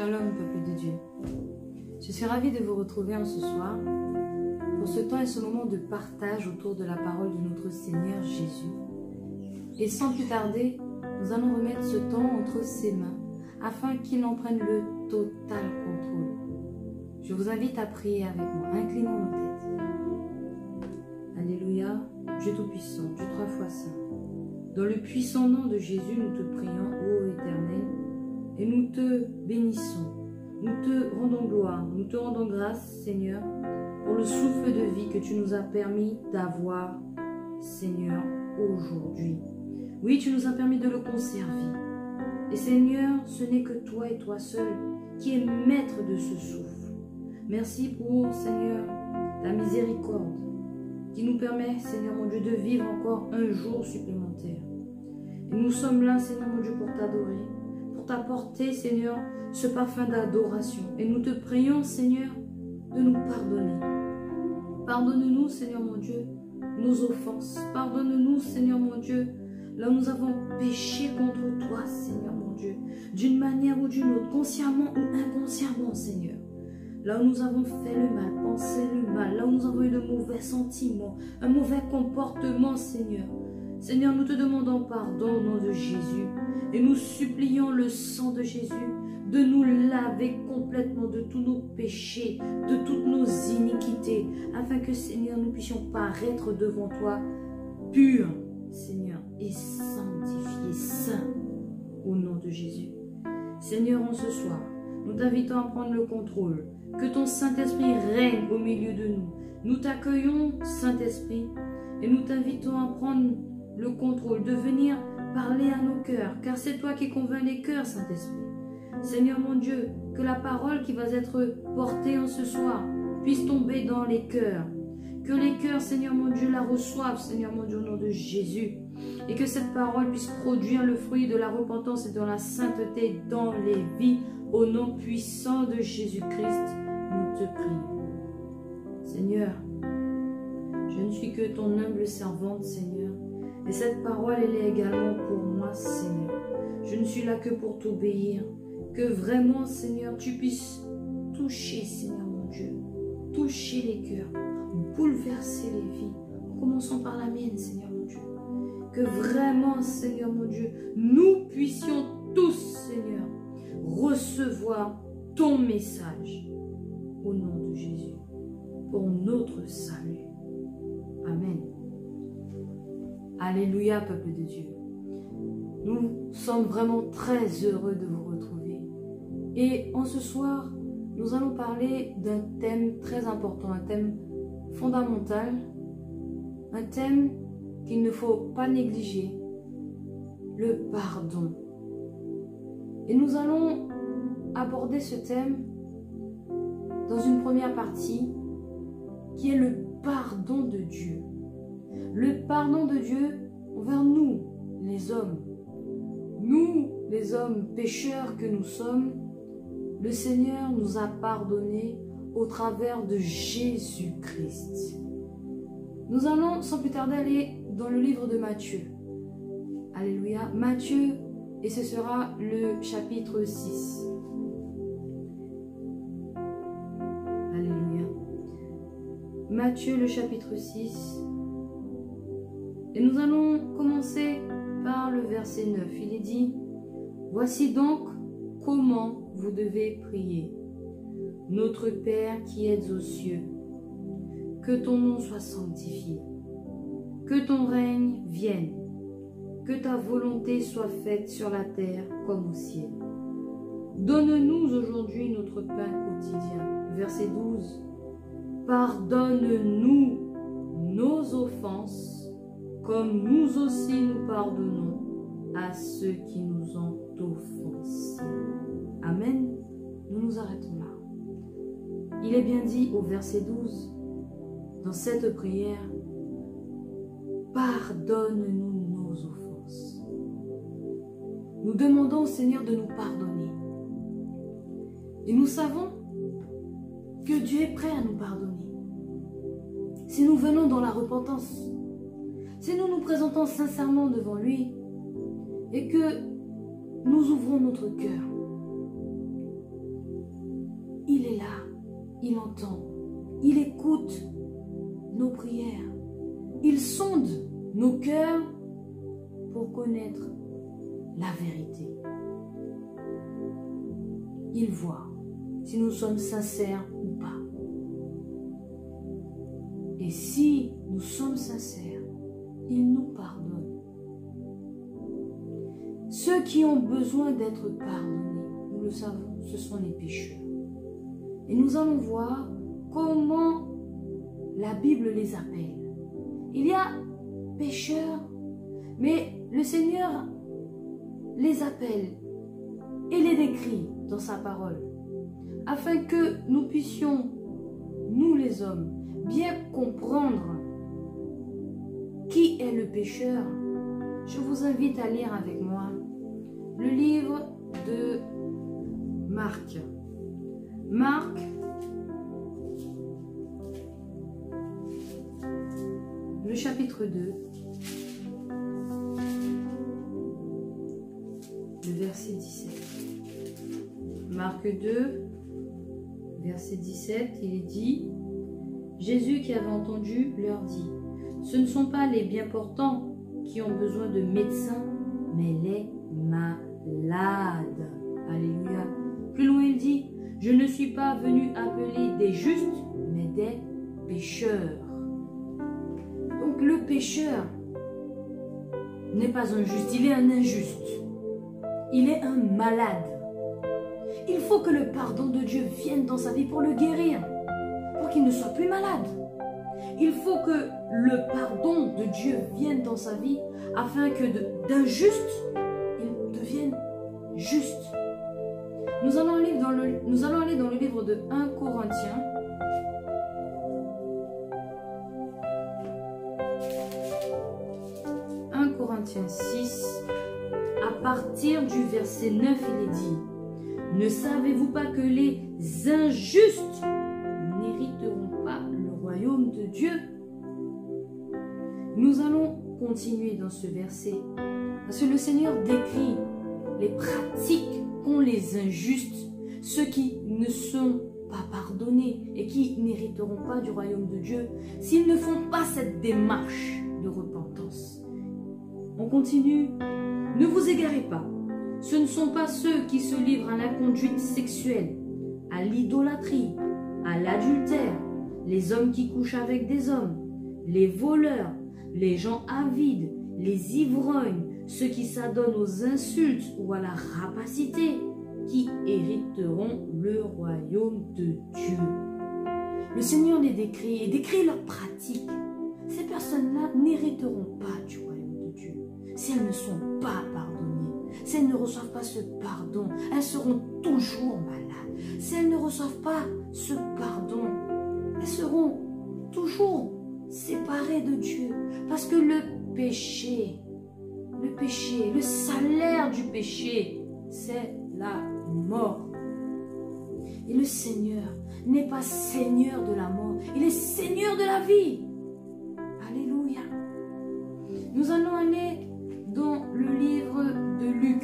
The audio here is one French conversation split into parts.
Shalom, peuple de Dieu. Je suis ravie de vous retrouver en ce soir pour ce temps et ce moment de partage autour de la parole de notre Seigneur Jésus. Et sans plus tarder, nous allons remettre ce temps entre ses mains afin qu'il en prenne le total contrôle. Je vous invite à prier avec moi. Inclinons nos têtes. Alléluia, Dieu Tout-Puissant, Dieu trois fois saint. Dans le puissant nom de Jésus, nous te prions, ô Éternel, et nous te bénissons. Nous te rendons gloire, nous te rendons grâce, Seigneur, pour le souffle de vie que tu nous as permis d'avoir, Seigneur, aujourd'hui. Oui, tu nous as permis de le conserver. Et Seigneur, ce n'est que toi et toi seul qui es maître de ce souffle. Merci pour, Seigneur, ta miséricorde qui nous permet, Seigneur mon Dieu, de vivre encore un jour supplémentaire. Et nous sommes là, Seigneur mon Dieu, pour t'adorer, pour t'apporter, Seigneur, ce parfum d'adoration. Et nous te prions, Seigneur, de nous pardonner. Pardonne-nous, Seigneur mon Dieu, nos offenses. Pardonne-nous, Seigneur mon Dieu, là où nous avons péché contre toi, Seigneur mon Dieu, d'une manière ou d'une autre, consciemment ou inconsciemment, Seigneur. Là où nous avons fait le mal, pensé le mal, là où nous avons eu de mauvais sentiments, un mauvais comportement, Seigneur. Seigneur, nous te demandons pardon au nom de Jésus et nous supplions le sang de Jésus de nous laver complètement de tous nos péchés, de toutes nos iniquités, afin que, Seigneur, nous puissions paraître devant toi purs, Seigneur, et sanctifiés, saints, au nom de Jésus. Seigneur, en ce soir, nous t'invitons à prendre le contrôle, que ton Saint-Esprit règne au milieu de nous. Nous t'accueillons, Saint-Esprit, et nous t'invitons à prendre le contrôle, de venir parler à nos cœurs, car c'est toi qui convaincs les cœurs, Saint-Esprit. Seigneur mon Dieu, que la parole qui va être portée en ce soir puisse tomber dans les cœurs. Que les cœurs, Seigneur mon Dieu, la reçoivent, Seigneur mon Dieu, au nom de Jésus. Et que cette parole puisse produire le fruit de la repentance et de la sainteté dans les vies. Au nom puissant de Jésus-Christ, nous te prions. Seigneur, je ne suis que ton humble servante, Seigneur. Et cette parole, elle est également pour moi, Seigneur. Je ne suis là que pour t'obéir. Que vraiment, Seigneur, tu puisses toucher, Seigneur mon Dieu. Toucher les cœurs, bouleverser les vies. En commençant par la mienne, Seigneur mon Dieu. Que vraiment, Seigneur mon Dieu, nous puissions tous, Seigneur, recevoir ton message au nom de Jésus pour notre salut. Amen. Alléluia, peuple de Dieu. Nous sommes vraiment très heureux de vous retrouver. Et en ce soir, nous allons parler d'un thème très important, un thème fondamental, un thème qu'il ne faut pas négliger, le pardon. Et nous allons aborder ce thème dans une première partie qui est le pardon de Dieu. Le pardon de Dieu envers nous, les hommes. Nous, les hommes pécheurs que nous sommes, le Seigneur nous a pardonné au travers de Jésus-Christ. Nous allons sans plus tarder aller dans le livre de Matthieu. Alléluia. Matthieu, et ce sera le chapitre 6. Alléluia. Matthieu, le chapitre 6. Et nous allons commencer par le verset 9. Il est dit, « Voici donc comment vous devez prier. Notre Père qui êtes aux cieux, que ton nom soit sanctifié, que ton règne vienne, que ta volonté soit faite sur la terre comme au ciel. Donne-nous aujourd'hui notre pain quotidien. » Verset 12. « Pardonne-nous nos offenses, comme nous aussi nous pardonnons à ceux qui nous ont offensés. » Amen. Nous nous arrêtons là. Il est bien dit au verset 12, dans cette prière, « Pardonne-nous nos offenses. » Nous demandons au Seigneur de nous pardonner. Et nous savons que Dieu est prêt à nous pardonner. Si nous venons dans la repentance, si nous nous présentons sincèrement devant lui et que nous ouvrons notre cœur, il est là, il entend, il écoute nos prières, il sonde nos cœurs pour connaître la vérité. Il voit si nous sommes sincères ou pas. Et si nous sommes sincères, il nous pardonne. Ceux qui ont besoin d'être pardonnés, nous le savons, ce sont les pécheurs. Et nous allons voir comment la Bible les appelle. Il y a pécheurs, mais le Seigneur les appelle et les décrit dans sa parole, afin que nous puissions, nous les hommes, bien comprendre qui est le pécheur. Je vous invite à lire avec moi le livre de Marc. Marc, le chapitre 2, le verset 17. Marc 2, verset 17, il est dit: Jésus qui avait entendu leur dit: ce ne sont pas les bien portants qui ont besoin de médecins, mais les malades. Alléluia. Plus loin il dit: je ne suis pas venu appeler des justes, mais des pécheurs. Donc le pécheur n'est pas un juste, il est un injuste. Il est un malade. Il faut que le pardon de Dieu vienne dans sa vie pour le guérir, pour qu'il ne soit plus malade. Il faut que le pardon de Dieu vienne dans sa vie afin que d'injuste, il devienne juste. Nous allons aller dans le livre de 1 Corinthiens. 1 Corinthiens 6, à partir du verset 9, il est dit: ne savez-vous pas que les injustes n'hériteront pas le royaume de Dieu? Nous allons continuer dans ce verset, parce que le Seigneur décrit les pratiques qu'ont les injustes, ceux qui ne sont pas pardonnés et qui n'hériteront pas du royaume de Dieu s'ils ne font pas cette démarche de repentance. On continue. Ne vous égarez pas. Ce ne sont pas ceux qui se livrent à l'inconduite sexuelle, à l'idolâtrie, à l'adultère, les hommes qui couchent avec des hommes, les voleurs, les gens avides, les ivrognes, ceux qui s'adonnent aux insultes ou à la rapacité, qui hériteront le royaume de Dieu. Le Seigneur les décrit et décrit leurs pratiques. Ces personnes-là n'hériteront pas du royaume de Dieu si elles ne sont pas pardonnées. Si elles ne reçoivent pas ce pardon, elles seront toujours malades. Si elles ne reçoivent pas ce pardon, elles seront toujours séparées de Dieu. Parce que le péché, le salaire du péché, c'est la mort. Et le Seigneur n'est pas Seigneur de la mort, il est Seigneur de la vie. Alléluia. Nous allons aller dans le livre de Luc.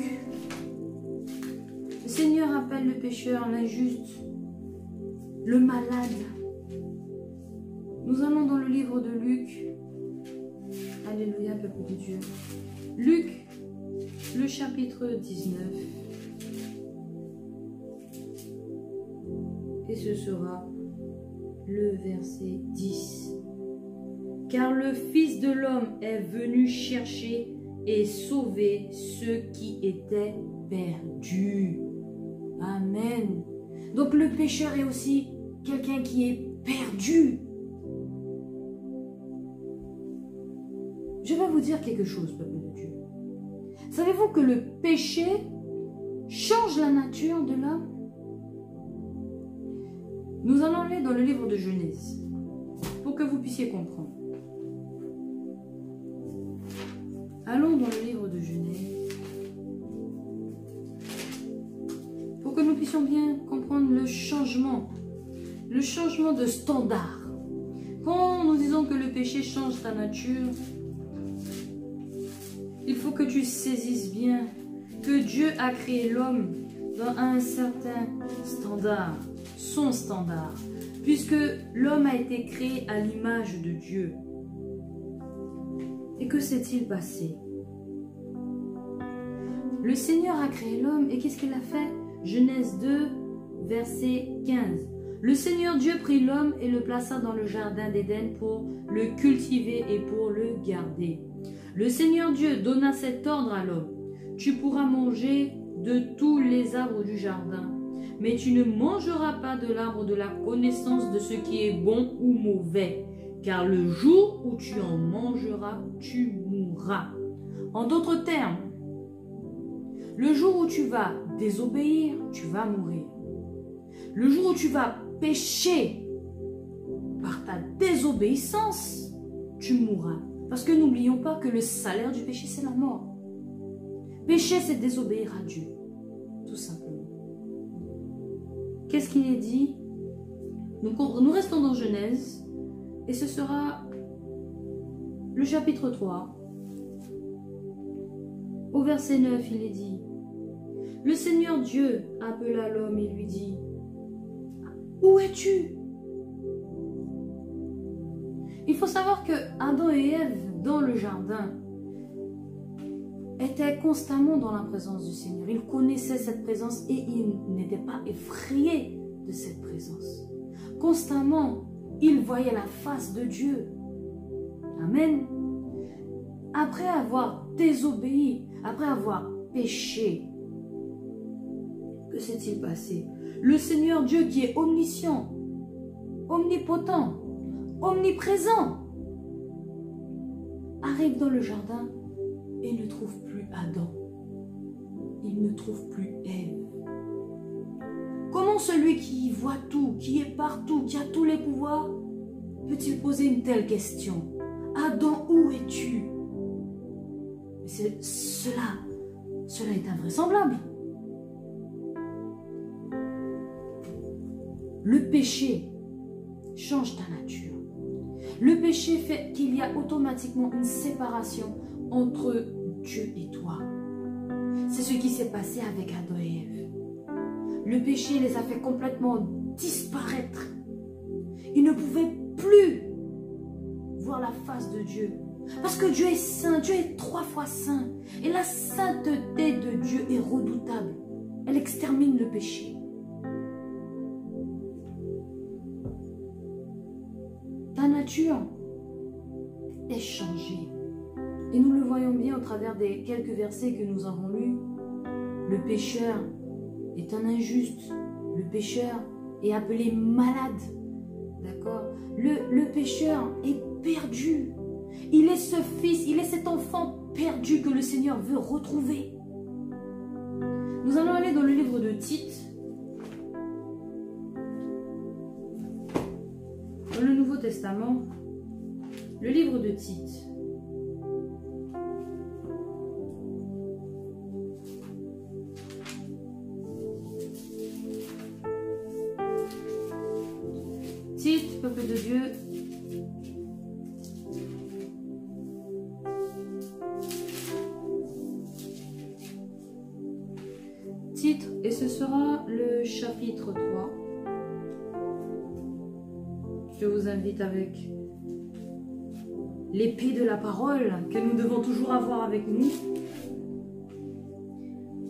Le Seigneur appelle le pécheur, l'injuste, le malade. Nous allons dans le livre de Luc. Alléluia, peuple de Dieu. Luc, le chapitre 19. Et ce sera le verset 10. Car le Fils de l'homme est venu chercher et sauver ceux qui étaient perdus. Amen. Donc le pécheur est aussi quelqu'un qui est perdu. Je vais vous dire quelque chose, peuple de Dieu. Savez-vous que le péché change la nature de l'homme? Nous allons aller dans le livre de Genèse pour que vous puissiez comprendre. Allons dans le livre de Genèse pour que nous puissions bien comprendre le changement de standard. Quand nous disons que le péché change ta nature, il faut que tu saisisses bien que Dieu a créé l'homme dans un certain standard. son standard, puisque l'homme a été créé à l'image de Dieu. Et que s'est-il passé? Le Seigneur a créé l'homme et qu'est-ce qu'il a fait? Genèse 2, verset 15. Le Seigneur Dieu prit l'homme et le plaça dans le jardin d'Éden pour le cultiver et pour le garder. Le Seigneur Dieu donna cet ordre à l'homme. Tu pourras manger de tous les arbres du jardin, mais tu ne mangeras pas de l'arbre de la connaissance de ce qui est bon ou mauvais, car le jour où tu en mangeras, tu mourras. En d'autres termes, le jour où tu vas désobéir, tu vas mourir. Le jour où tu vas pécher par ta désobéissance, tu mourras. Parce que n'oublions pas que le salaire du péché, c'est la mort. Pécher, c'est désobéir à Dieu, tout simplement. Qu'est-ce qu'il est dit? Nous restons dans Genèse, et ce sera le chapitre 3. Au verset 9, il est dit: le Seigneur Dieu appela l'homme et lui dit: où es-tu? Il faut savoir que Adam et Ève, dans le jardin, étaient constamment dans la présence du Seigneur. Ils connaissaient cette présence et ils n'étaient pas effrayés de cette présence. Constamment, ils voyaient la face de Dieu. Amen. Après avoir désobéi, après avoir péché, que s'est-il passé? Le Seigneur Dieu qui est omniscient, omnipotent, omniprésent, arrive dans le jardin et ne trouve plus Adam. Il ne trouve plus Ève. Comment celui qui voit tout, qui est partout, qui a tous les pouvoirs, peut-il poser une telle question? Adam, où es-tu? Cela est invraisemblable. Le péché change ta nature. Le péché fait qu'il y a automatiquement une séparation entre Dieu et toi. C'est ce qui s'est passé avec Adam et Ève. Le péché les a fait complètement disparaître. Ils ne pouvaient plus voir la face de Dieu. Parce que Dieu est saint, Dieu est 3 fois saint. Et la sainteté de Dieu est redoutable. Elle extermine le péché. Ta nature est changée. Et nous le voyons bien au travers des quelques versets que nous avons lus. Le pécheur est un injuste. Le pécheur est appelé malade. D'accord? Le pécheur est perdu. Il est ce fils, il est cet enfant perdu que le Seigneur veut retrouver. Nous allons aller dans le livre de Tite. Dans le Nouveau Testament, le livre de Tite. Tite, peuple de Dieu. Titre, et ce sera le chapitre 3. Je vous invite avec l'épée de la parole que nous devons toujours avoir avec nous.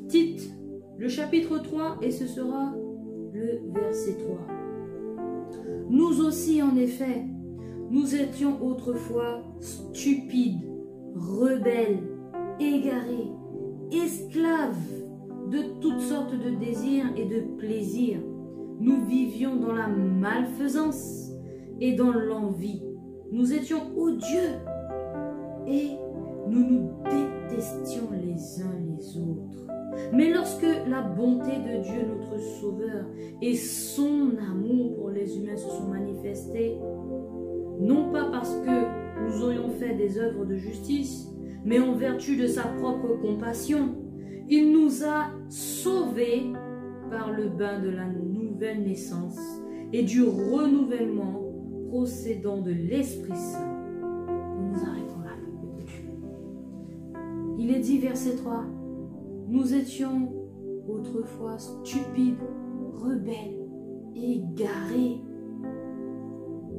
Tite, le chapitre 3, et ce sera le verset 3. Nous aussi, en effet, nous étions autrefois stupides, rebelles, égarés, esclaves de toutes sortes de désirs et de plaisirs. Nous vivions dans la malfaisance et dans l'envie. Nous étions odieux et nous nous détestions les uns les autres. Mais lorsque la bonté de Dieu, notre Sauveur, et son amour pour les humains se sont manifestés, non pas parce que nous aurions fait des œuvres de justice, mais en vertu de sa propre compassion, il nous a sauvés par le bain de la nouvelle naissance et du renouvellement procédant de l'Esprit Saint. Nous nous arrêtons là, peuple de Dieu. Il est dit, verset 3, nous étions autrefois stupides, rebelles, égarés.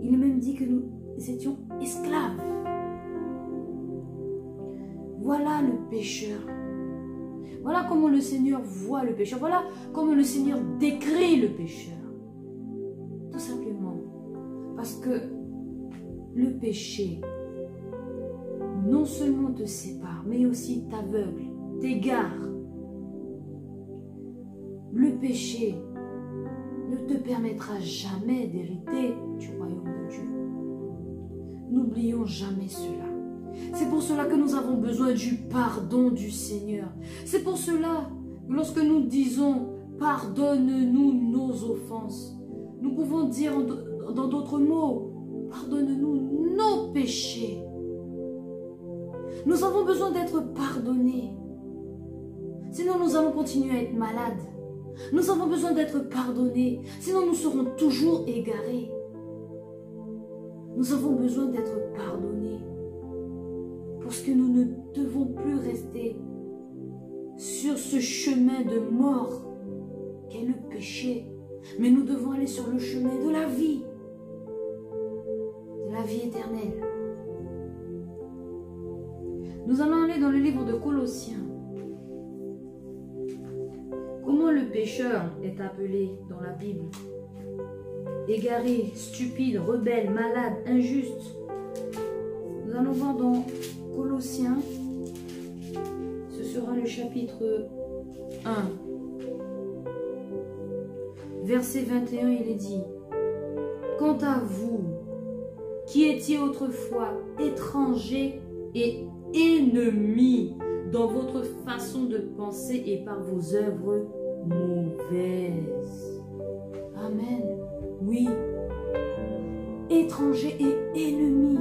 Il est même dit que nous étions esclaves. Voilà le pécheur. Voilà comment le Seigneur voit le pécheur. Voilà comment le Seigneur décrit le pécheur. Tout simplement parce que le péché non seulement te sépare, mais aussi t'aveugle, t'égare. Le péché ne te permettra jamais d'hériter du royaume de Dieu. N'oublions jamais cela. C'est pour cela que nous avons besoin du pardon du Seigneur. C'est pour cela, lorsque nous disons « pardonne-nous nos offenses », nous pouvons dire dans d'autres mots « pardonne-nous nos péchés ». Nous avons besoin d'être pardonnés. Sinon, nous allons continuer à être malades. Nous avons besoin d'être pardonnés. Sinon, nous serons toujours égarés. Nous avons besoin d'être pardonnés. Parce que nous ne devons plus rester sur ce chemin de mort qu'est le péché. Mais nous devons aller sur le chemin de la vie éternelle. Nous allons aller dans le livre de Colossiens. Comment le pécheur est appelé dans la Bible? Égaré, stupide, rebelle, malade, injuste. Nous allons voir dans Colossiens, ce sera le chapitre 1. Verset 21, il est dit: quant à vous, qui étiez autrefois étrangers et ennemis dans votre façon de penser et par vos œuvres mauvaises. Amen. Oui. Étrangers et ennemis.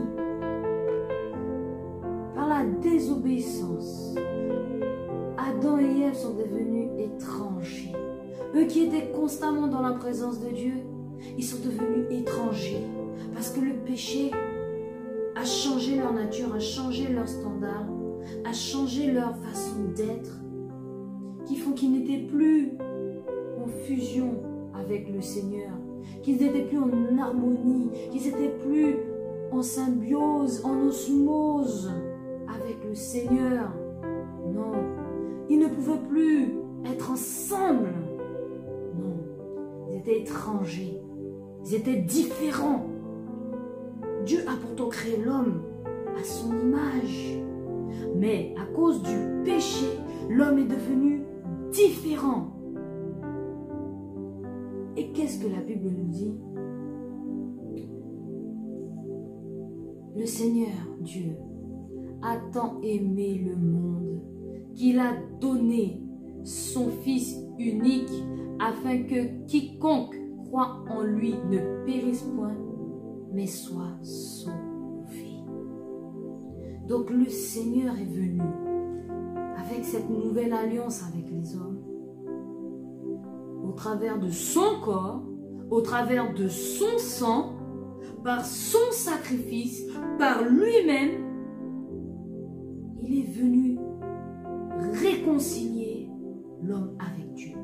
Par la désobéissance, Adam et Ève sont devenus étrangers. Eux qui étaient constamment dans la présence de Dieu, ils sont devenus étrangers. Parce que le péché a changé leur nature, a changé leur standard, a changé leur façon d'être, qui font qu'ils n'étaient plus en fusion avec le Seigneur, qu'ils n'étaient plus en harmonie, qu'ils n'étaient plus en symbiose, en osmose avec le Seigneur. Non, ils ne pouvaient plus être ensemble. Non, ils étaient étrangers, ils étaient différents. Dieu a pourtant créé l'homme à son image. Mais à cause du péché, l'homme est devenu différent. Et qu'est-ce que la Bible nous dit? Le Seigneur Dieu a tant aimé le monde qu'il a donné son Fils unique afin que quiconque croit en lui ne périsse point, mais soit sauvé. Donc le Seigneur est venu avec cette nouvelle alliance avec les hommes, au travers de son corps, au travers de son sang, par son sacrifice, par lui-même. Il est venu réconcilier l'homme avec Dieu.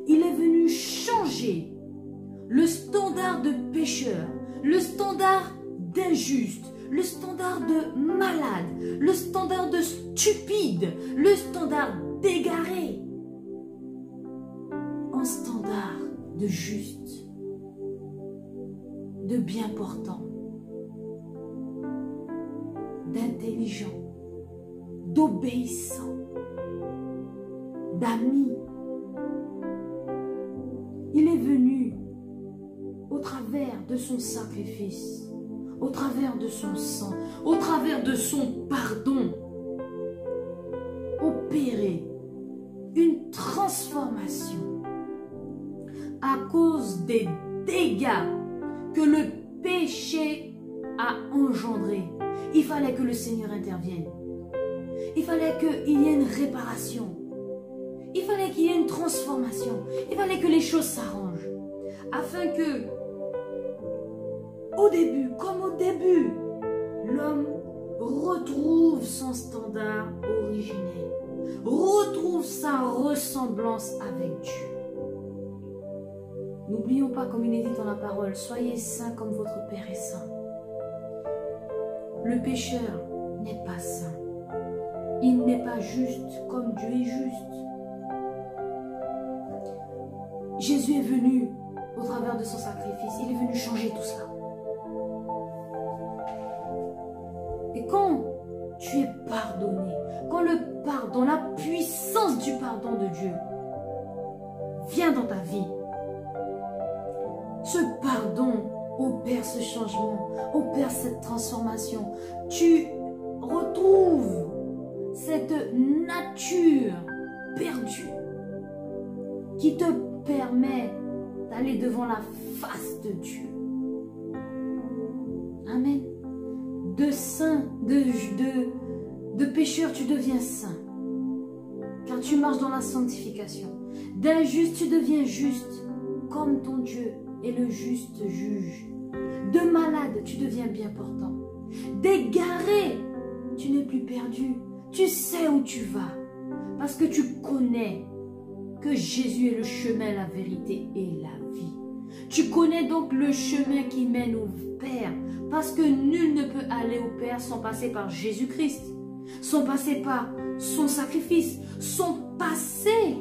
Il est venu changer le standard de pécheur, le standard d'injuste, le standard de malade, le standard de stupide, le standard d'égaré, en standard de juste, de bien portant, d'intelligent, d'obéissant, d'ami. Il est venu au travers de son sacrifice, au travers de son sang, au travers de son pardon, opérer une transformation à cause des dégâts que le péché a engendrés. Il fallait que le Seigneur intervienne. Il fallait qu'il y ait une réparation. Il fallait qu'il y ait une transformation. Il fallait que les choses s'arrangent. Afin que, au début, comme au début, l'homme retrouve son standard originel, retrouve sa ressemblance avec Dieu. N'oublions pas, comme il est dit dans la parole, soyez saints comme votre Père est saint. Le pécheur n'est pas saint. Il n'est pas juste comme Dieu est juste. Jésus est venu au travers de son sacrifice. Il est venu changer tout cela. Et quand tu es pardonné, quand le pardon, la puissance du pardon de Dieu vient dans ta vie, ce pardon opère ce changement, opère cette transformation. Tu retrouves cette nature perdue qui te permet d'aller devant la face de Dieu. Amen. De saint, de pécheur, tu deviens saint. Car tu marches dans la sanctification. D'injuste, tu deviens juste, comme ton Dieu est le juste juge. De malade, tu deviens bien portant. D'égaré, tu n'es plus perdu. Tu sais où tu vas. Parce que tu connais que Jésus est le chemin, la vérité et la vie. Tu connais donc le chemin qui mène au Père. Parce que nul ne peut aller au Père sans passer par Jésus-Christ. Sans passer par son sacrifice. Sans passer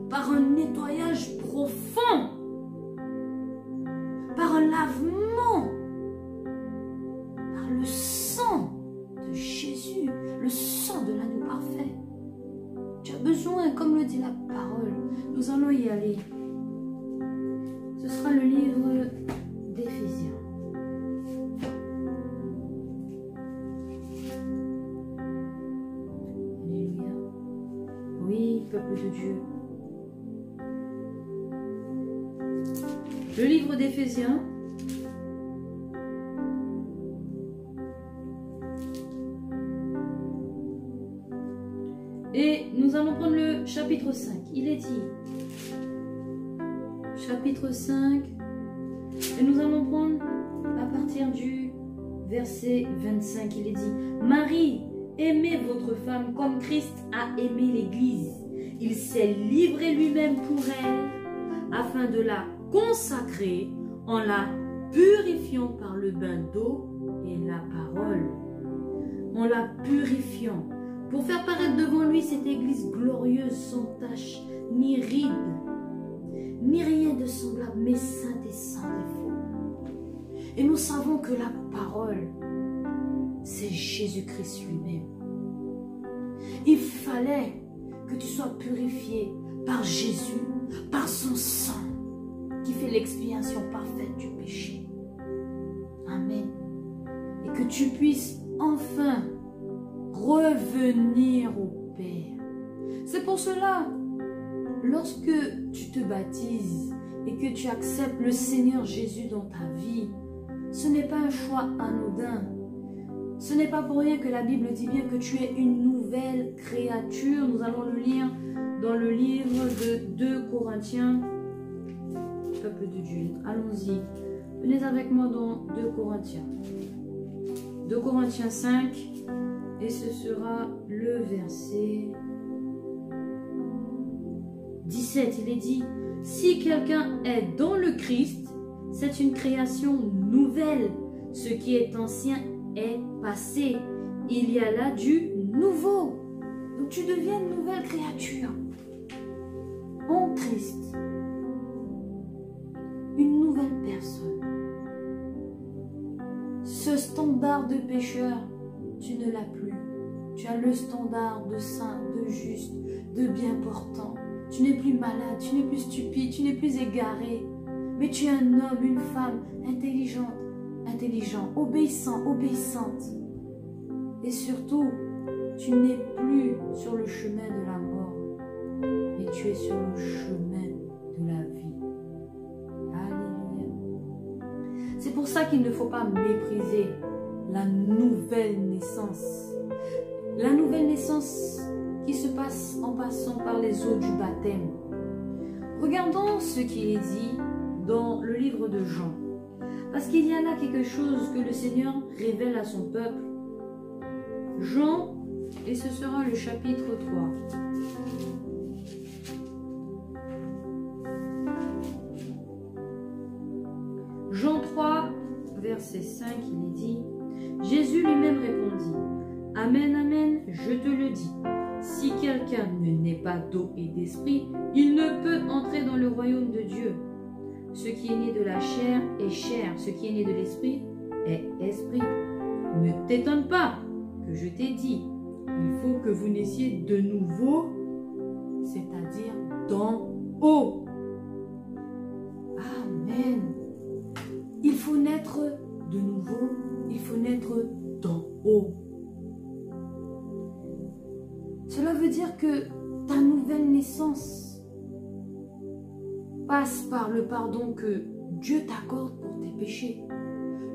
par un nettoyage profond. Par un lavement. Par le sang de Jésus. Le sang de l'agneau parfait. Tu as besoin, comme le dit la parole, nous allons y aller. Ce sera le livre d'Éphésiens. Alléluia. Oui, peuple de Dieu. Le livre d'Éphésiens. Et nous allons prendre le chapitre 5. Il est dit, chapitre 5, et nous allons prendre à partir du verset 25. Il est dit, Marie, aimez votre femme comme Christ a aimé l'Église. Il s'est livré lui-même pour elle, afin de la consacrer en la purifiant par le bain d'eau et la parole. En la purifiant. Pour faire paraître devant lui cette église glorieuse, sans tache, ni ride, ni rien de semblable, mais sainte et sans défaut. Et nous savons que la parole, c'est Jésus-Christ lui-même. Il fallait que tu sois purifié par Jésus, par son sang, qui fait l'expiation parfaite du péché. Amen. Et que tu puisses enfin revenir au Père. C'est pour cela, lorsque tu te baptises et que tu acceptes le Seigneur Jésus dans ta vie, ce n'est pas un choix anodin. Ce n'est pas pour rien que la Bible dit bien que tu es une nouvelle créature. Nous allons le lire dans le livre de 2 Corinthiens. Peuple de Dieu, allons-y. Venez avec moi dans 2 Corinthiens. 2 Corinthiens 5. Et ce sera le verset 17. Il est dit, si quelqu'un est dans le Christ, c'est une création nouvelle. Ce qui est ancien est passé. Il y a là du nouveau. Donc tu deviens une nouvelle créature. En Christ. Une nouvelle personne. Ce standard de pécheur, tu ne l'as plus. Tu as le standard de saint, de juste, de bien portant. Tu n'es plus malade, tu n'es plus stupide, tu n'es plus égaré. Mais tu es un homme, une femme intelligente, intelligent, obéissant, obéissante. Et surtout, tu n'es plus sur le chemin de la mort, mais tu es sur le chemin de la vie. Alléluia. C'est pour ça qu'il ne faut pas mépriser la nouvelle naissance. La nouvelle naissance qui se passe en passant par les eaux du baptême. Regardons ce qui est dit dans le livre de Jean. Parce qu'il y a là quelque chose que le Seigneur révèle à son peuple. Jean, et ce sera le chapitre 3. verset 5, il est dit, Jésus lui-même répondit, Amen, amen, je te le dis, si quelqu'un ne naît pas d'eau et d'esprit, il ne peut entrer dans le royaume de Dieu. Ce qui est né de la chair est chair, ce qui est né de l'esprit est esprit. Ne t'étonne pas que je t'ai dit, il faut que vous naissiez de nouveau, c'est-à-dire d'en haut. Amen. Il faut naître de nouveau, il faut naître d'en haut. Cela veut dire que ta nouvelle naissance passe par le pardon que Dieu t'accorde pour tes péchés.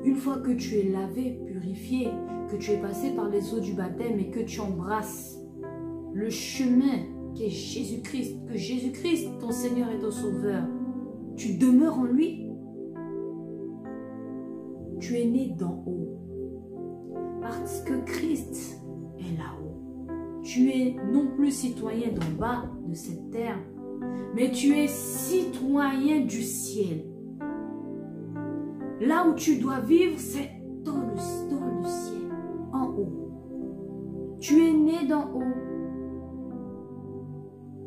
Une fois que tu es lavé, purifié, que tu es passé par les eaux du baptême et que tu embrasses le chemin qui est Jésus-Christ, que Jésus-Christ, ton Seigneur et ton Sauveur, tu demeures en lui, tu es né d'en haut. Parce que Christ est là-haut. Tu es non plus citoyen d'en bas de cette terre, mais tu es citoyen du ciel. Là où tu dois vivre, c'est dans le ciel, en haut. Tu es né d'en haut.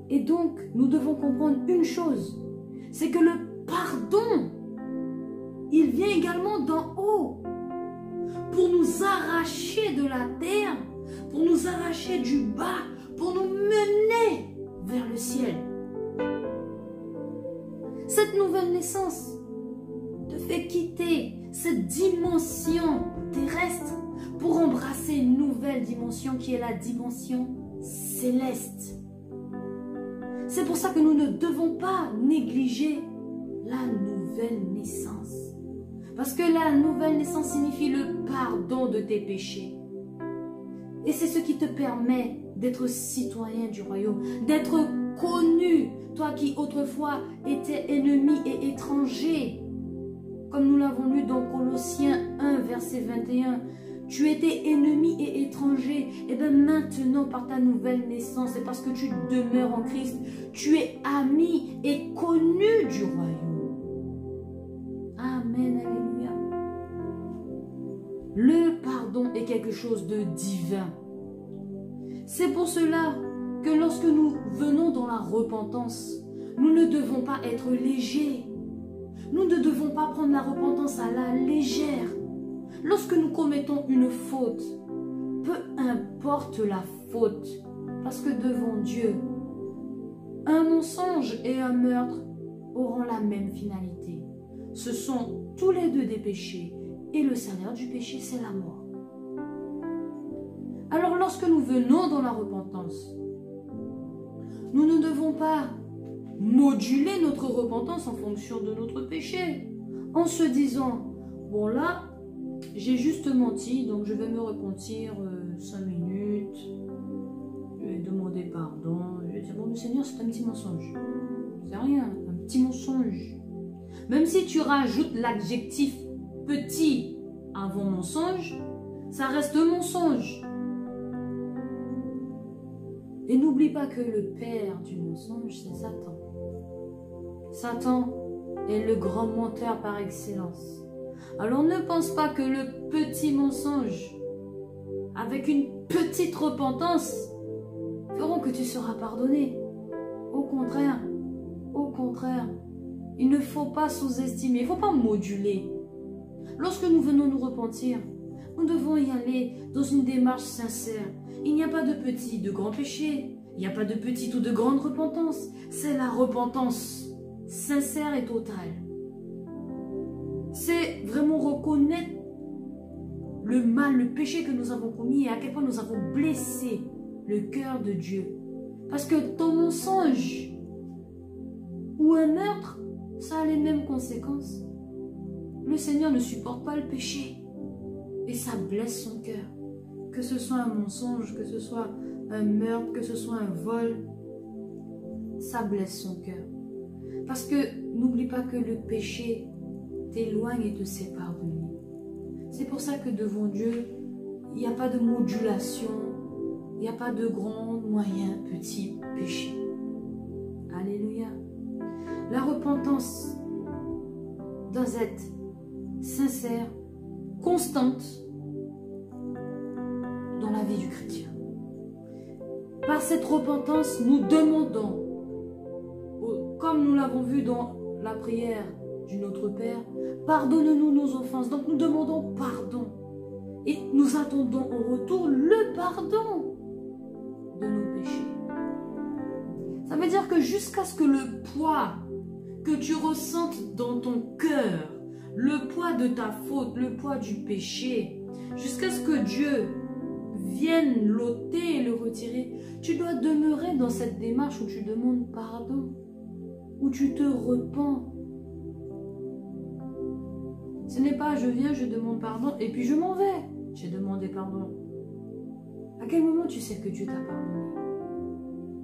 Et donc, nous devons comprendre une chose, c'est que le pardon, il vient également d'en haut, pour nous arracher de la terre, pour nous arracher du bas, pour nous mener vers le ciel. Cette nouvelle naissance te fait quitter cette dimension terrestre pour embrasser une nouvelle dimension qui est la dimension céleste. C'est pour ça que nous ne devons pas négliger la nouvelle naissance. Parce que la nouvelle naissance signifie le pardon de tes péchés. Et c'est ce qui te permet d'être citoyen du royaume, d'être connu, toi qui autrefois étais ennemi et étranger. Comme nous l'avons lu dans Colossiens 1, verset 21, tu étais ennemi et étranger. Et bien maintenant, par ta nouvelle naissance, et parce que tu demeures en Christ, tu es ami et connu du royaume. Amen, alléluia. Le pardon est quelque chose de divin. C'est pour cela que lorsque nous venons dans la repentance, nous ne devons pas être légers. Nous ne devons pas prendre la repentance à la légère. Lorsque nous commettons une faute, peu importe la faute, parce que devant Dieu, un mensonge et un meurtre auront la même finalité. Ce sont tous les deux des péchés, et le salaire du péché, c'est la mort. Alors lorsque nous venons dans la repentance, nous ne devons pas moduler notre repentance en fonction de notre péché, en se disant, bon là, j'ai juste menti, donc je vais me repentir 5 minutes, je vais demander pardon, je vais dire, bon, le Seigneur, c'est un petit mensonge. C'est rien, un petit mensonge. Même si tu rajoutes l'adjectif petit avant mensonge, ça reste mensonge. Et n'oublie pas que le père du mensonge, c'est Satan. Satan est le grand menteur par excellence. Alors ne pense pas que le petit mensonge, avec une petite repentance, feront que tu seras pardonné. Au contraire, il ne faut pas sous-estimer, il ne faut pas moduler. Lorsque nous venons nous repentir, nous devons y aller dans une démarche sincère. Il n'y a pas de petit, de grand péché. Il n'y a pas de petite ou de grande repentance. C'est la repentance sincère et totale. C'est vraiment reconnaître le mal, le péché que nous avons commis et à quel point nous avons blessé le cœur de Dieu. Parce que ton mensonge ou un meurtre, ça a les mêmes conséquences. Le Seigneur ne supporte pas le péché et ça blesse son cœur. Que ce soit un mensonge, que ce soit un meurtre, que ce soit un vol, ça blesse son cœur. Parce que n'oublie pas que le péché t'éloigne et te sépare de lui. C'est pour ça que devant Dieu, il n'y a pas de modulation, il n'y a pas de grand, moyen, petit péché. Alléluia. La repentance doit être sincère, constante dans la vie du chrétien. Par cette repentance, nous demandons, comme nous l'avons vu dans la prière du Notre Père, pardonne-nous nos offenses. Donc nous demandons pardon. Et nous attendons en retour le pardon de nos péchés. Ça veut dire que jusqu'à ce que le poids que tu ressentes dans ton cœur, le poids de ta faute, le poids du péché, jusqu'à ce que Dieu vienne l'ôter et le retirer, tu dois demeurer dans cette démarche où tu demandes pardon, où tu te repens. Ce n'est pas je viens, je demande pardon et puis je m'en vais. J'ai demandé pardon. À quel moment tu sais que Dieu t'a pardonné?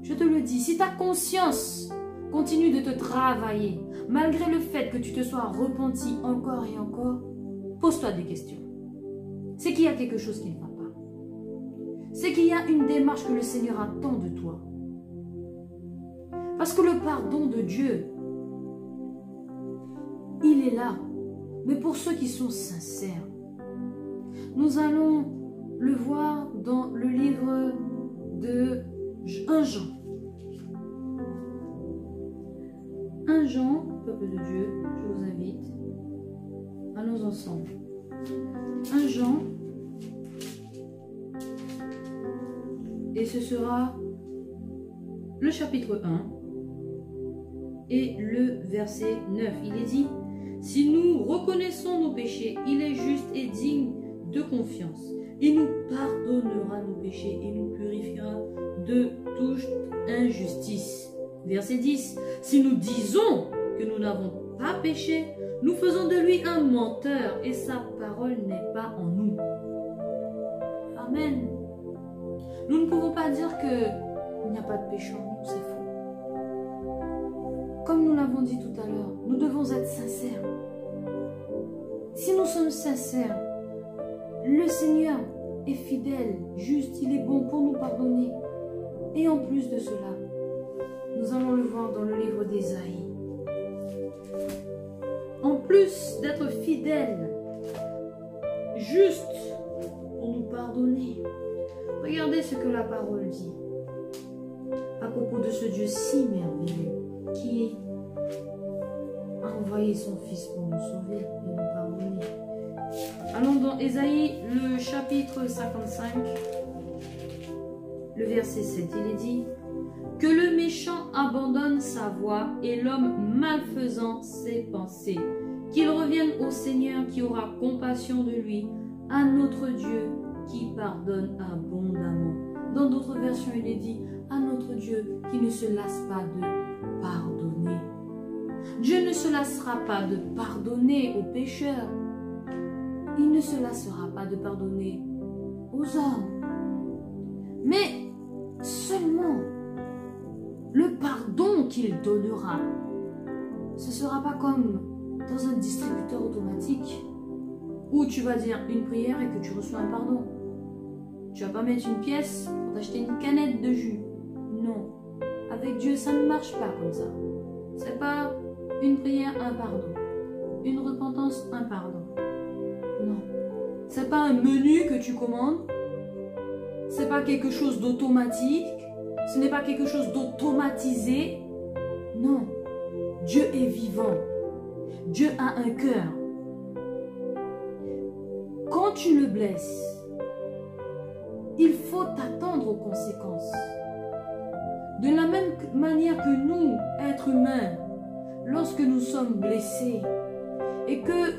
Je te le dis, si ta conscience continue de te travailler, malgré le fait que tu te sois repenti encore et encore, pose-toi des questions. C'est qu'il y a quelque chose qui ne va pas. C'est qu'il y a une démarche que le Seigneur attend de toi. Parce que le pardon de Dieu, il est là. Mais pour ceux qui sont sincères, nous allons le voir dans le livre de 1 Jean. 1 Jean, peuple de Dieu, je vous invite. Allons ensemble. 1 Jean. Et ce sera le chapitre 1 et le verset 9. Il est dit: si nous reconnaissons nos péchés, il est juste et digne de confiance. Il nous pardonnera nos péchés et nous purifiera de toute injustice. Verset 10. Si nous disons que nous n'avons pas péché, nous faisons de lui un menteur et sa parole n'est pas en nous. Amen. Nous ne pouvons pas dire qu'il n'y a pas de péché en nous, c'est faux. Comme nous l'avons dit tout à l'heure, nous devons être sincères. Si nous sommes sincères, le Seigneur est fidèle, juste, il est bon pour nous pardonner. Et en plus de cela, nous allons le voir dans le livre d'Ésaïe. En plus d'être fidèle, juste pour nous pardonner, regardez ce que la parole dit à propos de ce Dieu si merveilleux qui a envoyé son Fils pour nous sauver et nous pardonner. Allons dans Ésaïe, le chapitre 55, le verset 7. Il est dit: que le méchant abandonne sa voie et l'homme malfaisant ses pensées, qu'il revienne au Seigneur qui aura compassion de lui, à notre Dieu qui pardonne abondamment. Dans d'autres versions, il est dit: à notre Dieu qui ne se lasse pas de pardonner. Dieu ne se lassera pas de pardonner aux pécheurs. Il ne se lassera pas de pardonner aux hommes. Mais seulement le pardon qu'il donnera, ce ne sera pas comme dans un distributeur automatique où tu vas dire une prière et que tu reçois un pardon. Tu ne vas pas mettre une pièce pour t'acheter une canette de jus. Non. Avec Dieu, ça ne marche pas comme ça. C'est pas une prière, un pardon. Une repentance, un pardon. Non. C'est pas un menu que tu commandes. C'est pas quelque chose d'automatique. Ce n'est pas quelque chose d'automatisé. Non. Dieu est vivant. Dieu a un cœur. Quand tu le blesses, il faut t'attendre aux conséquences. De la même manière que nous, êtres humains, lorsque nous sommes blessés et que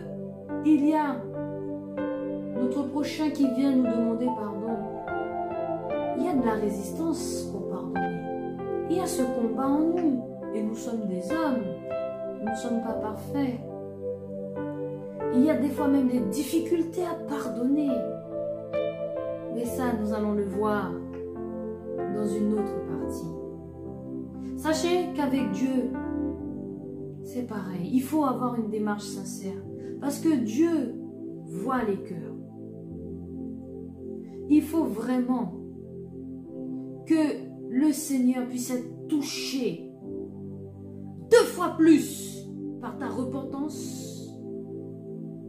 il y a notre prochain qui vient nous demander pardon, il y a de la résistance pour pardonner. Il y a ce combat en nous et nous sommes des hommes, nous ne sommes pas parfaits. Il y a des fois même des difficultés à pardonner. Mais ça, nous allons le voir dans une autre partie. Sachez qu'avec Dieu, c'est pareil. Il faut avoir une démarche sincère. Parce que Dieu voit les cœurs. Il faut vraiment que le Seigneur puisse être touché 2 fois plus par ta repentance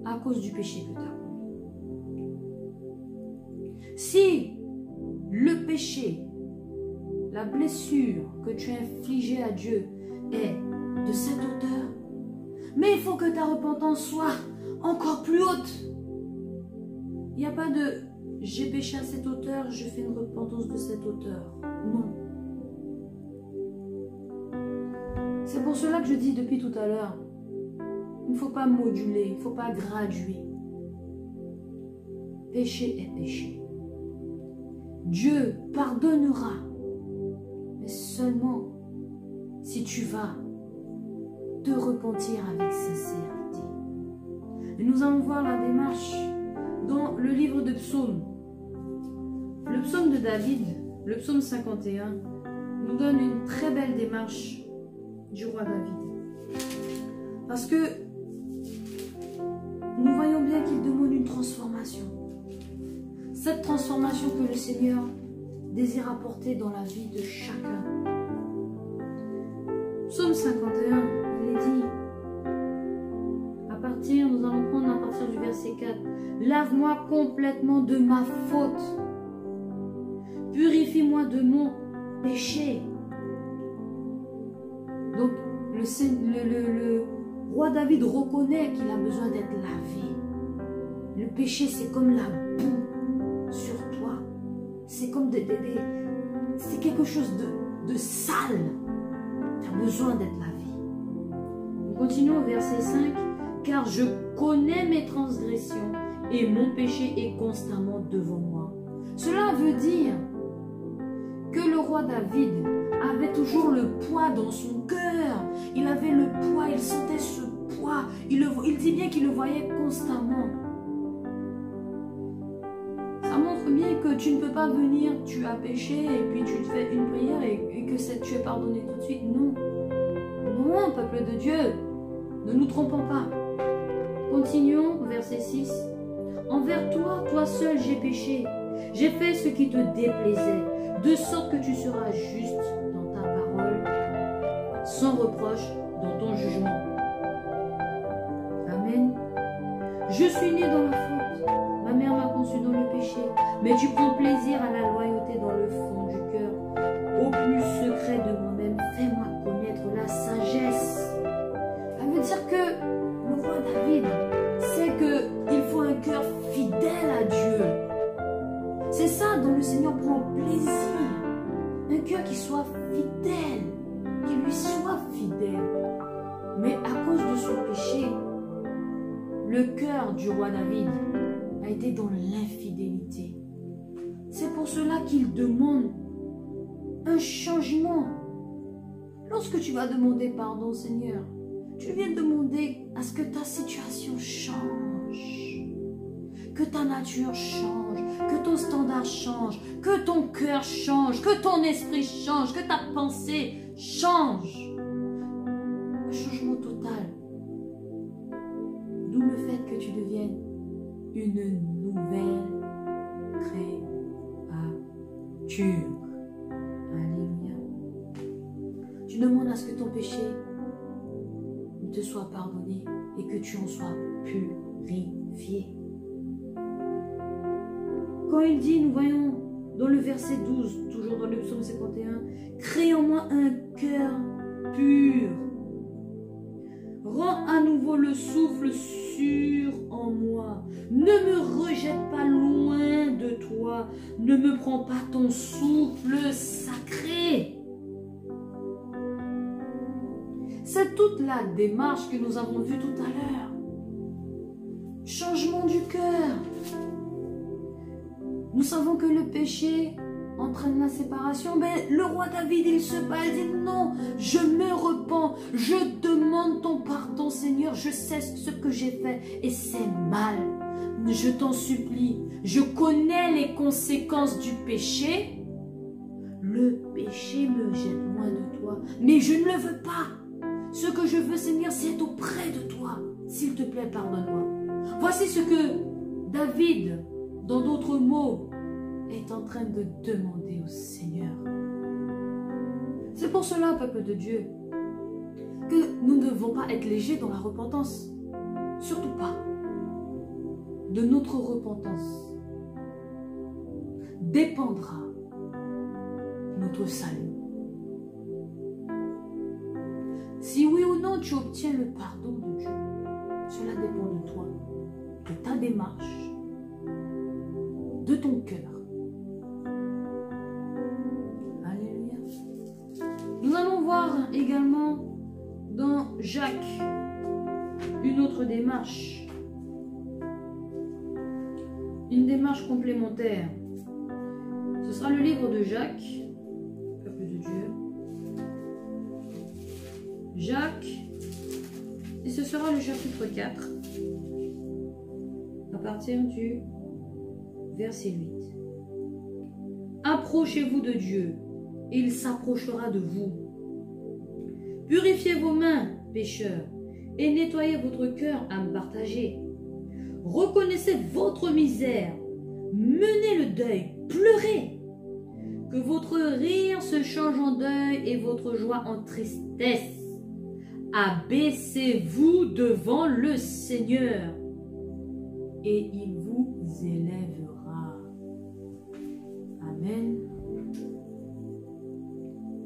à cause du péché que tu as commis. Si le péché, la blessure que tu as infligée à Dieu est de cette hauteur, mais il faut que ta repentance soit encore plus haute. Il n'y a pas de « j'ai péché à cette hauteur, je fais une repentance de cette hauteur ». Non. C'est pour cela que je dis depuis tout à l'heure, il ne faut pas moduler, il ne faut pas graduer. Péché est péché. Dieu pardonnera, mais seulement si tu vas te repentir avec sincérité. Et nous allons voir la démarche dans le livre de Psaumes. Le psaume de David, le psaume 51, nous donne une très belle démarche du roi David. Parce que nous voyons bien qu'il demande une transformation. Cette transformation que le Seigneur désire apporter dans la vie de chacun. Psaume 51, il est dit, nous allons prendre à partir du verset 4. Lave-moi complètement de ma faute. Purifie-moi de mon péché. Donc, le roi David reconnaît qu'il a besoin d'être lavé. Le péché, c'est comme la boue sur toi. C'est comme c'est quelque chose de sale. Tu as besoin d'être lavé. Nous continuons au verset 5. Car je connais mes transgressions et mon péché est constamment devant moi. Cela veut dire que le roi David avait toujours le poids dans son cœur. Il avait le poids, il sentait ce poids. Il dit bien qu'il le voyait constamment. Ça montre bien que tu ne peux pas venir, tu as péché et puis tu te fais une prière et que tu es pardonné tout de suite. Non. Non, peuple de Dieu, ne nous trompons pas. Continuons, verset 6. Envers toi, toi seul, j'ai péché. J'ai fait ce qui te déplaisait, de sorte que tu seras juste dans ta parole, sans reproche dans ton jugement. Amen. Je suis né dans la faute. Ma mère m'a conçu dans le péché. Mais tu prends plaisir à la loyauté dans le fond du cœur. Au plus secret de moi-même, fais-moi connaître la sagesse. Ça veut dire que le roi David sait qu'il faut un cœur fidèle à Dieu. C'est ça dont le Seigneur prend plaisir. Un cœur qui soit fidèle, qui lui soit fidèle. Mais à cause de son péché, le cœur du roi David a été dans l'infidélité. C'est pour cela qu'il demande un changement. Lorsque tu vas demander pardon, Seigneur, tu viens demander à ce que ta situation change, que ta nature change, que ton standard change, que ton cœur change, que ton esprit change, que ta pensée change. Un changement total. D'où le fait que tu deviennes une nouvelle créature. Alléluia. Tu demandes à ce que ton péché te soit pardonné et que tu en sois purifié. Quand il dit, nous voyons dans le verset 12, toujours dans le psaume 51, « Crée en moi un cœur pur. Rends à nouveau le souffle sûr en moi. Ne me rejette pas loin de toi. Ne me prends pas ton souffle sacré. » C'est toute la démarche que nous avons vue tout à l'heure. Changement du cœur. Nous savons que le péché entraîne la séparation. Mais le roi David, il se bat, il dit non, je me repens, je demande ton pardon, Seigneur, je sais ce que j'ai fait et c'est mal. Je t'en supplie, je connais les conséquences du péché. Le péché me jette loin de toi, mais je ne le veux pas. Ce que je veux, Seigneur, c'est être auprès de toi. S'il te plaît, pardonne-moi. Voici ce que David, dans d'autres mots, est en train de demander au Seigneur. C'est pour cela, peuple de Dieu, que nous ne devons pas être légers dans la repentance. Surtout pas. De notre repentance. dépendra notre salut. Si oui ou non tu obtiens le pardon de Dieu, cela dépend de toi, de ta démarche, de ton cœur. Alléluia. Nous allons voir également dans Jacques une autre démarche. Une démarche complémentaire. Ce sera le livre de Jacques, peuple de Dieu. Jacques, et ce sera le chapitre 4, à partir du verset 8. Approchez-vous de Dieu, et il s'approchera de vous. Purifiez vos mains, pécheurs, et nettoyez votre cœur à me partager. Reconnaissez votre misère, menez le deuil, pleurez. Que votre rire se change en deuil et votre joie en tristesse. Abaissez-vous devant le Seigneur et il vous élèvera. Amen.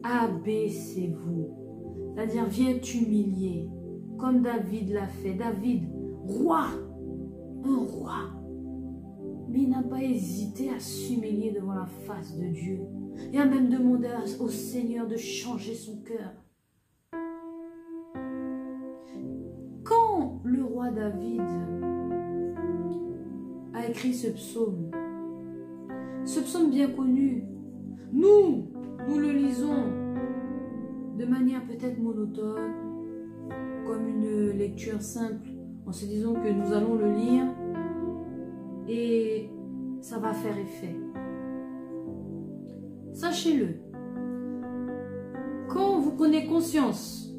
Abaissez-vous, c'est-à-dire viens t'humilier, comme David l'a fait. David, roi, un roi, mais il n'a pas hésité à s'humilier devant la face de Dieu et a même demandé au Seigneur de changer son cœur. Quand le roi David a écrit ce psaume bien connu, nous le lisons de manière peut-être monotone, comme une lecture simple, en se disant que nous allons le lire et ça va faire effet. Sachez-le, quand vous prenez conscience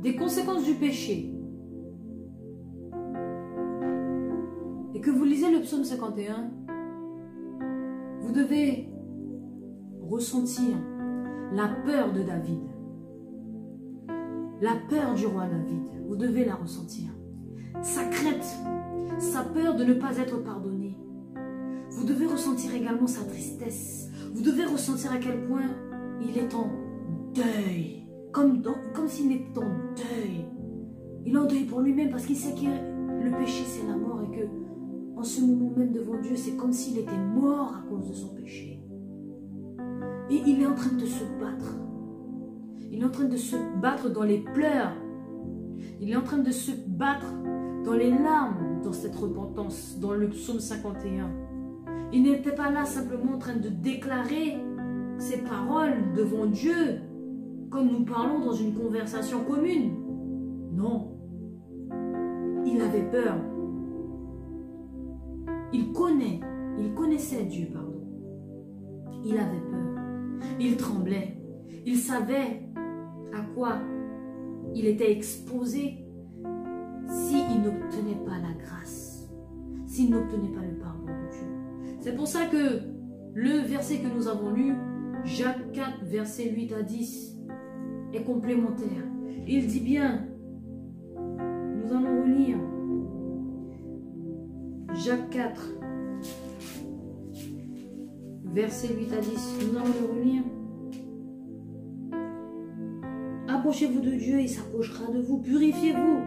des conséquences du péché et que vous lisez le psaume 51, vous devez ressentir la peur de David, la peur du roi David. Vous devez la ressentir. Sa crainte, sa peur de ne pas être pardonné. Vous devez ressentir également sa tristesse. Vous devez ressentir à quel point il est en deuil. Comme s'il est en deuil. Il est en deuil pour lui-même parce qu'il sait que le péché c'est la mort et que en ce moment même devant Dieu, c'est comme s'il était mort à cause de son péché. Et il est en train de se battre. Il est en train de se battre dans les pleurs. Il est en train de se battre dans les larmes, dans cette repentance, dans le psaume 51. Il n'était pas là simplement en train de déclarer ses paroles devant Dieu, comme nous parlons dans une conversation commune. Non. Il avait peur. Il connaissait Dieu, pardon. Il avait peur. Il tremblait. Il savait à quoi il était exposé s'il n'obtenait pas la grâce, s'il n'obtenait pas le pardon de Dieu. C'est pour ça que le verset que nous avons lu, Jacques 4, versets 8 à 10, est complémentaire. Il dit bien, nous allons relire Jacques 4, versets 8 à 10, nous allons le relire. Approchez-vous de Dieu et il s'approchera de vous. Purifiez-vous.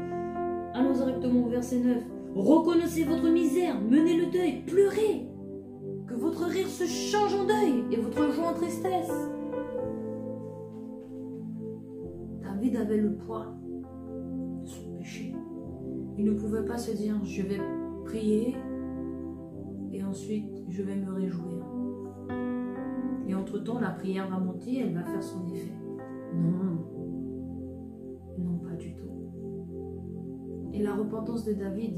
Allons directement au verset 9. Reconnaissez votre misère, menez le deuil, pleurez. Que votre rire se change en deuil et votre joie en tristesse. David avait le poids de son péché. Il ne pouvait pas se dire, je vais prier et ensuite je vais me réjouir. Et entre-temps, la prière va monter, elle va faire son effet. Non. Non, pas du tout. Et la repentance de David,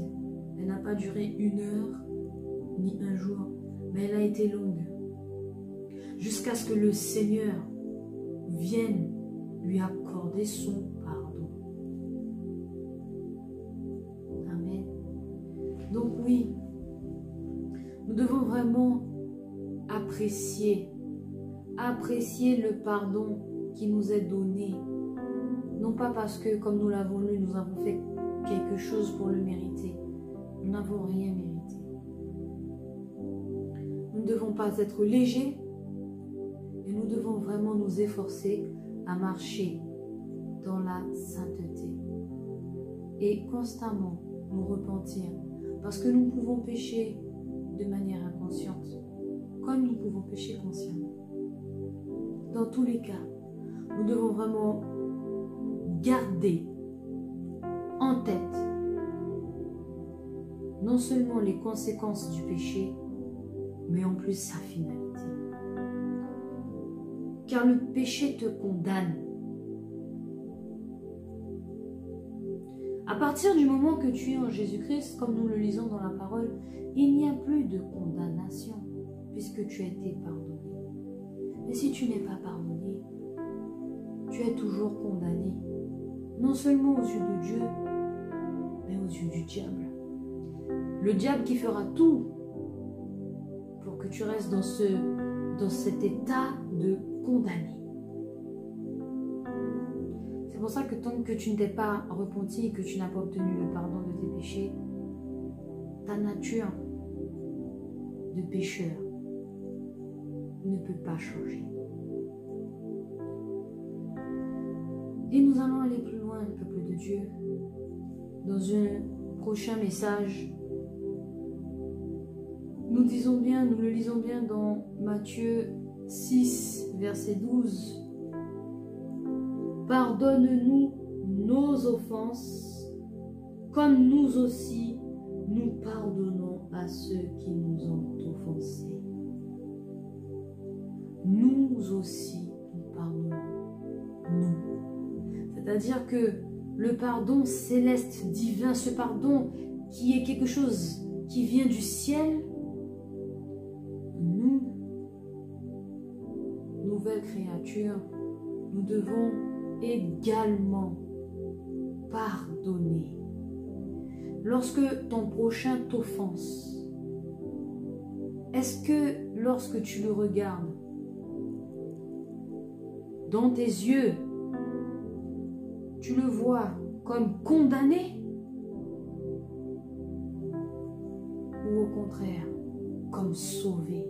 elle n'a pas duré 1 heure ni 1 jour, mais elle a été longue. Jusqu'à ce que le Seigneur vienne lui accorder son pardon. Amen. Donc oui, nous devons vraiment apprécier le pardon qui nous est donné. Non pas parce que, comme nous l'avons lu, nous avons fait quelque chose pour le mériter. Nous n'avons rien mérité. Nous ne devons pas être légers et nous devons vraiment nous efforcer à marcher dans la sainteté et constamment nous repentir parce que nous pouvons pécher de manière inconsciente comme nous pouvons pécher consciemment. Dans tous les cas, nous devons vraiment garder en tête non seulement les conséquences du péché, mais en plus sa finalité. Car le péché te condamne. À partir du moment que tu es en Jésus-Christ, comme nous le lisons dans la parole, il n'y a plus de condamnation, puisque tu as été pardonné. Mais si tu n'es pas pardonné, tu es toujours condamné, non seulement aux yeux de Dieu, mais aux yeux du diable. Le diable qui fera tout pour que tu restes dans cet état de condamné. C'est pour ça que tant que tu ne t'es pas repenti et que tu n'as pas obtenu le pardon de tes péchés, ta nature de pécheur ne peut pas changer. Et nous allons aller plus loin, le peuple de Dieu, dans un prochain message. Nous le lisons bien dans Matthieu 6, verset 12. Pardonne-nous nos offenses, comme nous aussi nous pardonnons à ceux qui nous ont offensés. Nous aussi nous pardonnons. Nous. C'est-à-dire que le pardon céleste, divin, ce pardon qui est quelque chose qui vient du ciel, nous, nouvelles créatures, nous devons également pardonner. Lorsque ton prochain t'offense, est-ce que lorsque tu le regardes dans tes yeux, tu le vois comme condamné ou au contraire comme sauvé?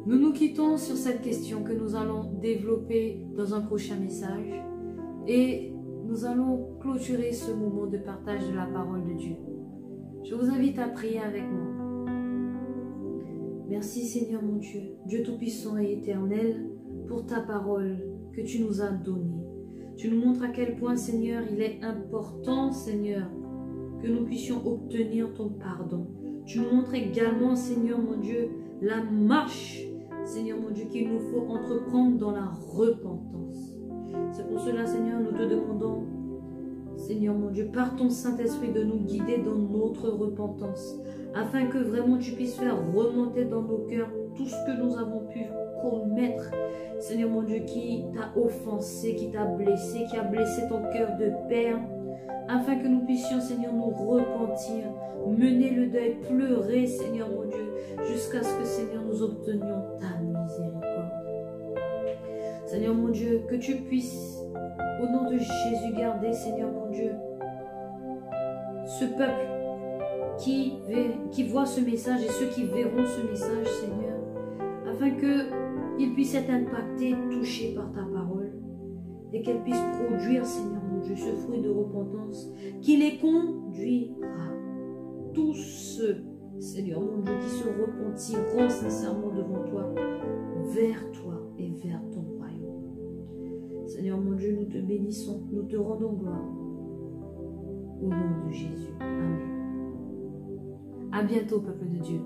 Nous nous quittons sur cette question que nous allons développer dans un prochain message et nous allons clôturer ce moment de partage de la parole de Dieu. Je vous invite à prier avec moi. Merci Seigneur mon Dieu, Dieu Tout-Puissant et éternel, pour ta parole que tu nous as donnée. Tu nous montres à quel point, Seigneur, il est important, Seigneur, que nous puissions obtenir ton pardon. Tu nous montres également, Seigneur mon Dieu, la marche, Seigneur mon Dieu, qu'il nous faut entreprendre dans la repentance. C'est pour cela, Seigneur, nous te demandons, Seigneur mon Dieu, par ton Saint-Esprit de nous guider dans notre repentance, afin que vraiment tu puisses faire remonter dans nos cœurs tout ce que nous avons pu commettre, Seigneur mon Dieu, qui t'a offensé, qui t'a blessé, qui a blessé ton cœur de père, afin que nous puissions, Seigneur, nous repentir, mener le deuil, pleurer, Seigneur mon Dieu, jusqu'à ce que, Seigneur, nous obtenions ta miséricorde. Seigneur mon Dieu, que tu puisses, au nom de Jésus, garder, Seigneur mon Dieu, ce peuple qui voit ce message et ceux qui verront ce message, Seigneur, afin qu'ils puissent être impactés, touchés par ta parole et qu'elle puisse produire, Seigneur mon Dieu, ce fruit de repentance qui les conduira. Tous ceux, Seigneur mon Dieu, qui se repentiront sincèrement devant toi, vers toi et vers ton royaume. Seigneur mon Dieu, nous te bénissons, nous te rendons gloire. Au nom de Jésus. Amen. À bientôt, peuple de Dieu.